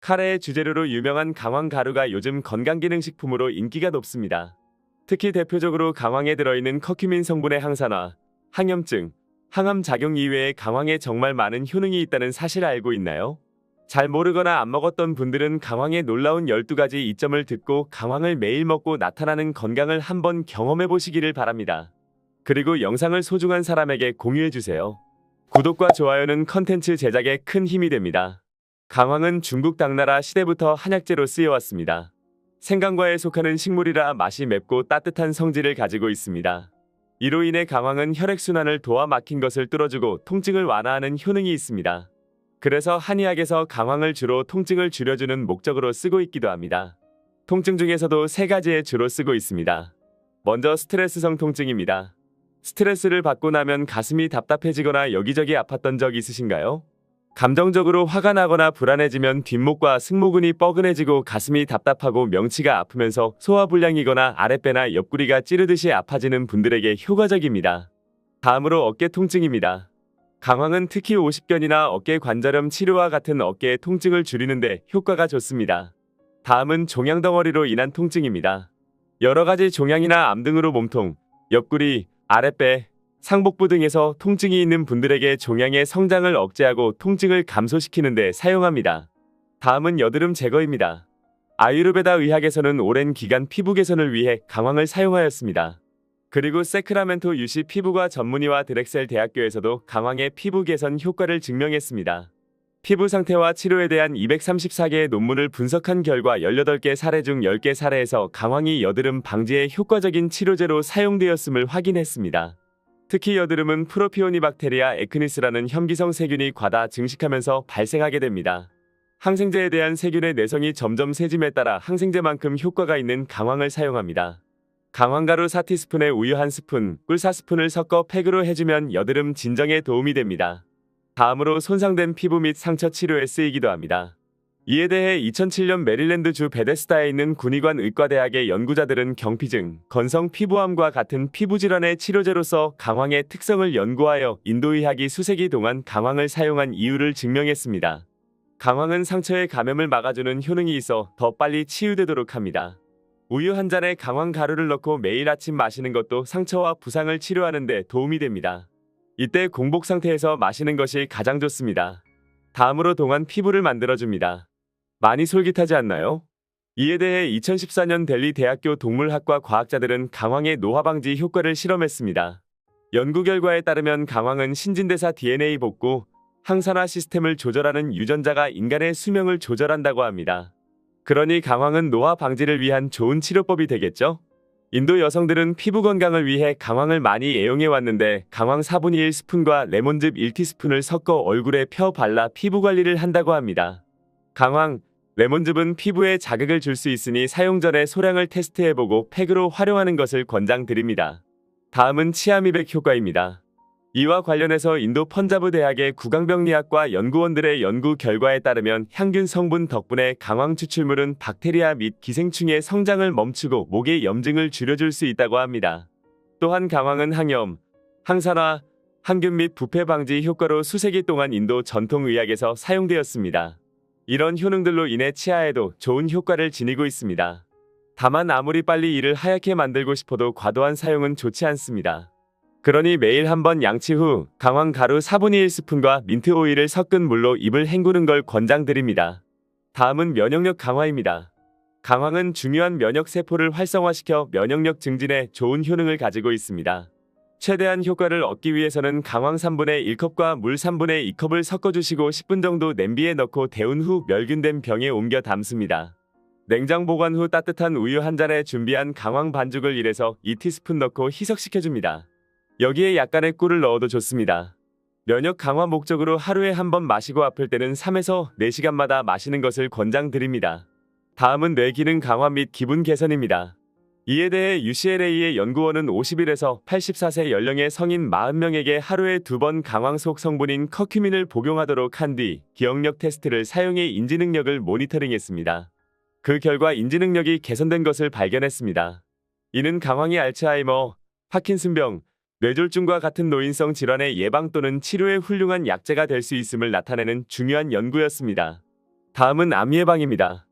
카레의 주재료로 유명한 강황 가루가 요즘 건강기능식품으로 인기가 높습니다. 특히 대표적으로 강황에 들어있는 커큐민 성분의 항산화, 항염증, 항암 작용 이외에 강황에 정말 많은 효능이 있다는 사실 알고 있나요? 잘 모르거나 안 먹었던 분들은 강황의 놀라운 12가지 이점을 듣고 강황을 매일 먹고 나타나는 건강을 한번 경험해 보시기를 바랍니다. 그리고 영상을 소중한 사람에게 공유해주세요. 구독과 좋아요는 컨텐츠 제작에 큰 힘이 됩니다. 강황은 중국 당나라 시대부터 한약재로 쓰여왔습니다. 생강과에 속하는 식물이라 맛이 맵고 따뜻한 성질을 가지고 있습니다. 이로 인해 강황은 혈액순환을 도와 막힌 것을 뚫어주고 통증을 완화하는 효능이 있습니다. 그래서 한의학에서 강황을 주로 통증을 줄여주는 목적으로 쓰고 있기도 합니다. 통증 중에서도 세 가지에 주로 쓰고 있습니다. 먼저 스트레스성 통증입니다. 스트레스를 받고 나면 가슴이 답답해지거나 여기저기 아팠던 적 있으신가요? 감정적으로 화가 나거나 불안해지면 뒷목과 승모근이 뻐근해지고 가슴이 답답하고 명치가 아프면서 소화불량이거나 아랫배나 옆구리가 찌르듯이 아파지는 분들에게 효과적입니다. 다음으로 어깨 통증입니다. 강황은 특히 오십견이나 어깨 관절염 치료와 같은 어깨의 통증을 줄이는데 효과가 좋습니다. 다음은 종양덩어리로 인한 통증입니다. 여러 가지 종양이나 암 등으로 몸통, 옆구리, 아랫배, 상복부 등에서 통증이 있는 분들에게 종양의 성장을 억제하고 통증을 감소시키는 데 사용합니다. 다음은 여드름 제거입니다. 아유르베다 의학에서는 오랜 기간 피부 개선을 위해 강황을 사용하였습니다. 그리고 세크라멘토 유시 피부과 전문의와 드렉셀 대학교에서도 강황의 피부 개선 효과를 증명했습니다. 피부 상태와 치료에 대한 234개의 논문을 분석한 결과 18개 사례 중 10개 사례에서 강황이 여드름 방지에 효과적인 치료제로 사용되었음을 확인했습니다. 특히 여드름은 프로피오니박테리아 에크니스라는 혐기성 세균이 과다 증식하면서 발생하게 됩니다. 항생제에 대한 세균의 내성이 점점 세짐에 따라 항생제만큼 효과가 있는 강황을 사용합니다. 강황가루 4티스푼에 우유 1스푼, 꿀 4스푼을 섞어 팩으로 해주면 여드름 진정에 도움이 됩니다. 다음으로 손상된 피부 및 상처 치료에 쓰이기도 합니다. 이에 대해 2007년 메릴랜드주 베데스다에 있는 군의관 의과대학의 연구자들은 경피증, 건성 피부암과 같은 피부질환의 치료제로서 강황의 특성을 연구하여 인도의학이 수세기 동안 강황을 사용한 이유를 증명했습니다. 강황은 상처의 감염을 막아주는 효능이 있어 더 빨리 치유되도록 합니다. 우유 한 잔에 강황 가루를 넣고 매일 아침 마시는 것도 상처와 부상을 치료하는 데 도움이 됩니다. 이때 공복 상태에서 마시는 것이 가장 좋습니다. 다음으로 동안 피부를 만들어줍니다. 많이 솔깃하지 않나요? 이에 대해 2014년 델리 대학교 동물학과 과학자들은 강황의 노화 방지 효과를 실험했습니다. 연구 결과에 따르면 강황은 신진대사 DNA 복구, 항산화 시스템을 조절하는 유전자가 인간의 수명을 조절한다고 합니다. 그러니 강황은 노화 방지를 위한 좋은 치료법이 되겠죠? 인도 여성들은 피부 건강을 위해 강황을 많이 애용해 왔는데 강황 4분의 1스푼과 레몬즙 1티스푼을 섞어 얼굴에 펴 발라 피부 관리를 한다고 합니다. 강황, 레몬즙은 피부에 자극을 줄 수 있으니 사용 전에 소량을 테스트해보고 팩으로 활용하는 것을 권장드립니다. 다음은 치아 미백 효과입니다. 이와 관련해서 인도 펀자브 대학의 구강병리학과 연구원들의 연구 결과에 따르면 향균 성분 덕분에 강황 추출물은 박테리아 및 기생충의 성장을 멈추고 목의 염증을 줄여줄 수 있다고 합니다. 또한 강황은 항염, 항산화, 항균 및 부패 방지 효과로 수세기 동안 인도 전통의학에서 사용되었습니다. 이런 효능들로 인해 치아에도 좋은 효과를 지니고 있습니다. 다만 아무리 빨리 이를 하얗게 만들고 싶어도 과도한 사용은 좋지 않습니다. 그러니 매일 한번 양치 후 강황 가루 4분의 1스푼과 민트 오일을 섞은 물로 입을 헹구는 걸 권장드립니다. 다음은 면역력 강화입니다. 강황은 중요한 면역 세포를 활성화시켜 면역력 증진에 좋은 효능을 가지고 있습니다. 최대한 효과를 얻기 위해서는 강황 3분의 1컵과 물 3분의 2컵을 섞어주시고 10분 정도 냄비에 넣고 데운 후 멸균된 병에 옮겨 담습니다. 냉장 보관 후 따뜻한 우유 한 잔에 준비한 강황 반죽을 1에서 2티스푼 넣고 희석시켜줍니다. 여기에 약간의 꿀을 넣어도 좋습니다. 면역 강화 목적으로 하루에 한 번 마시고 아플 때는 3에서 4시간마다 마시는 것을 권장드립니다. 다음은 뇌 기능 강화 및 기분 개선입니다. 이에 대해 UCLA의 연구원은 50일에서 84세 연령의 성인 40명에게 하루에 2번 강황 속 성분인 커큐민을 복용하도록 한 뒤 기억력 테스트를 사용해 인지 능력을 모니터링했습니다. 그 결과 인지 능력이 개선된 것을 발견했습니다. 이는 강황이 알츠하이머, 파킨슨병, 뇌졸중과 같은 노인성 질환의 예방 또는 치료에 훌륭한 약재가 될 수 있음을 나타내는 중요한 연구였습니다. 다음은 암 예방입니다.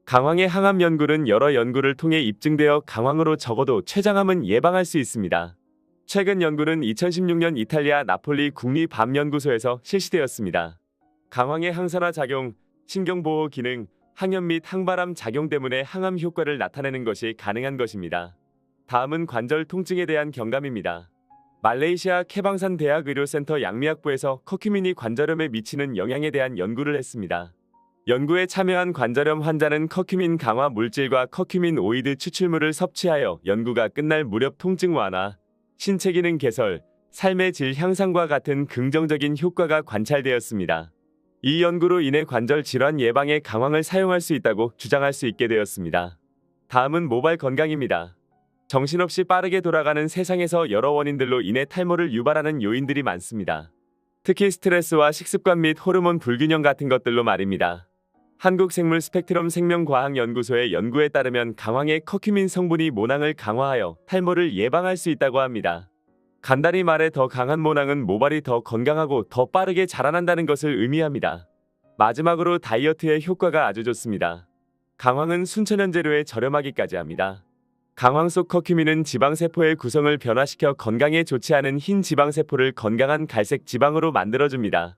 강황의 항암 연구는 여러 연구를 통해 입증되어 강황으로 적어도 췌장암은 예방할 수 있습니다. 최근 연구는 2016년 이탈리아 나폴리 국립암연구소에서 실시되었습니다. 강황의 항산화 작용, 신경보호 기능, 항염 및 항발암 작용 때문에 항암 효과를 나타내는 것이 가능한 것입니다. 다음은 관절 통증에 대한 경감입니다. 말레이시아 케방산 대학 의료센터 양미학부에서 커큐민이 관절염에 미치는 영향에 대한 연구를 했습니다. 연구에 참여한 관절염 환자는 커큐민 강화 물질과 커큐민 오이드 추출물을 섭취하여 연구가 끝날 무렵 통증 완화, 신체 기능 개선, 삶의 질 향상과 같은 긍정적인 효과가 관찰되었습니다. 이 연구로 인해 관절 질환 예방에 강황을 사용할 수 있다고 주장할 수 있게 되었습니다. 다음은 모발 건강입니다. 정신없이 빠르게 돌아가는 세상에서 여러 원인들로 인해 탈모를 유발하는 요인들이 많습니다. 특히 스트레스와 식습관 및 호르몬 불균형 같은 것들로 말입니다. 한국생물 스펙트럼 생명과학연구소의 연구에 따르면 강황의 커큐민 성분이 모낭을 강화하여 탈모를 예방할 수 있다고 합니다. 간단히 말해 더 강한 모낭은 모발이 더 건강하고 더 빠르게 자라난다는 것을 의미합니다. 마지막으로 다이어트에 효과가 아주 좋습니다. 강황은 순천연 재료에 저렴하기까지 합니다. 강황 속 커큐민은 지방세포의 구성을 변화시켜 건강에 좋지 않은 흰 지방세포를 건강한 갈색 지방으로 만들어줍니다.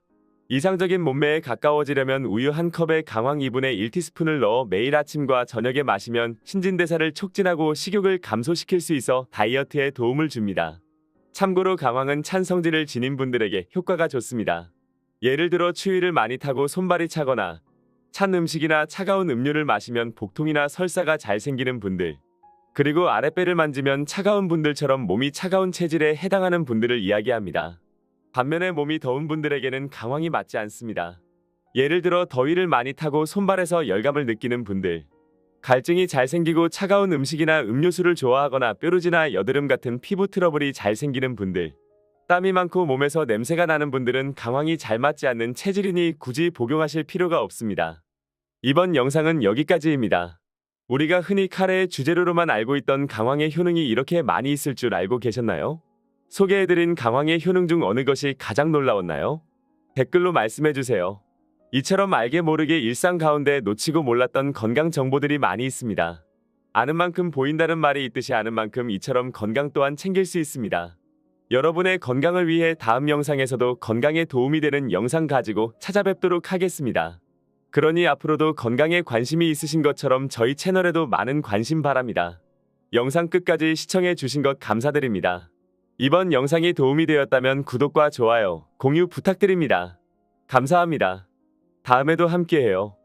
이상적인 몸매에 가까워지려면 우유 한 컵에 강황 2분의 1티스푼을 넣어 매일 아침과 저녁에 마시면 신진대사를 촉진하고 식욕을 감소시킬 수 있어 다이어트에 도움을 줍니다. 참고로 강황은 찬 성질을 지닌 분들에게 효과가 좋습니다. 예를 들어 추위를 많이 타고 손발이 차거나 찬 음식이나 차가운 음료를 마시면 복통이나 설사가 잘 생기는 분들, 그리고 아랫배를 만지면 차가운 분들처럼 몸이 차가운 체질에 해당하는 분들을 이야기합니다. 반면에 몸이 더운 분들에게는 강황이 맞지 않습니다. 예를 들어 더위를 많이 타고 손발에서 열감을 느끼는 분들, 갈증이 잘 생기고 차가운 음식이나 음료수를 좋아하거나 뾰루지나 여드름 같은 피부 트러블이 잘 생기는 분들, 땀이 많고 몸에서 냄새가 나는 분들은 강황이 잘 맞지 않는 체질이니 굳이 복용하실 필요가 없습니다. 이번 영상은 여기까지입니다. 우리가 흔히 카레의 주재료로만 알고 있던 강황의 효능이 이렇게 많이 있을 줄 알고 계셨나요? 소개해드린 강황의 효능 중 어느 것이 가장 놀라웠나요? 댓글로 말씀해주세요. 이처럼 알게 모르게 일상 가운데 놓치고 몰랐던 건강 정보들이 많이 있습니다. 아는 만큼 보인다는 말이 있듯이 아는 만큼 이처럼 건강 또한 챙길 수 있습니다. 여러분의 건강을 위해 다음 영상에서도 건강에 도움이 되는 영상 가지고 찾아뵙도록 하겠습니다. 그러니 앞으로도 건강에 관심이 있으신 것처럼 저희 채널에도 많은 관심 바랍니다. 영상 끝까지 시청해 주신 것 감사드립니다. 이번 영상이 도움이 되었다면 구독과 좋아요, 공유 부탁드립니다. 감사합니다. 다음에도 함께해요.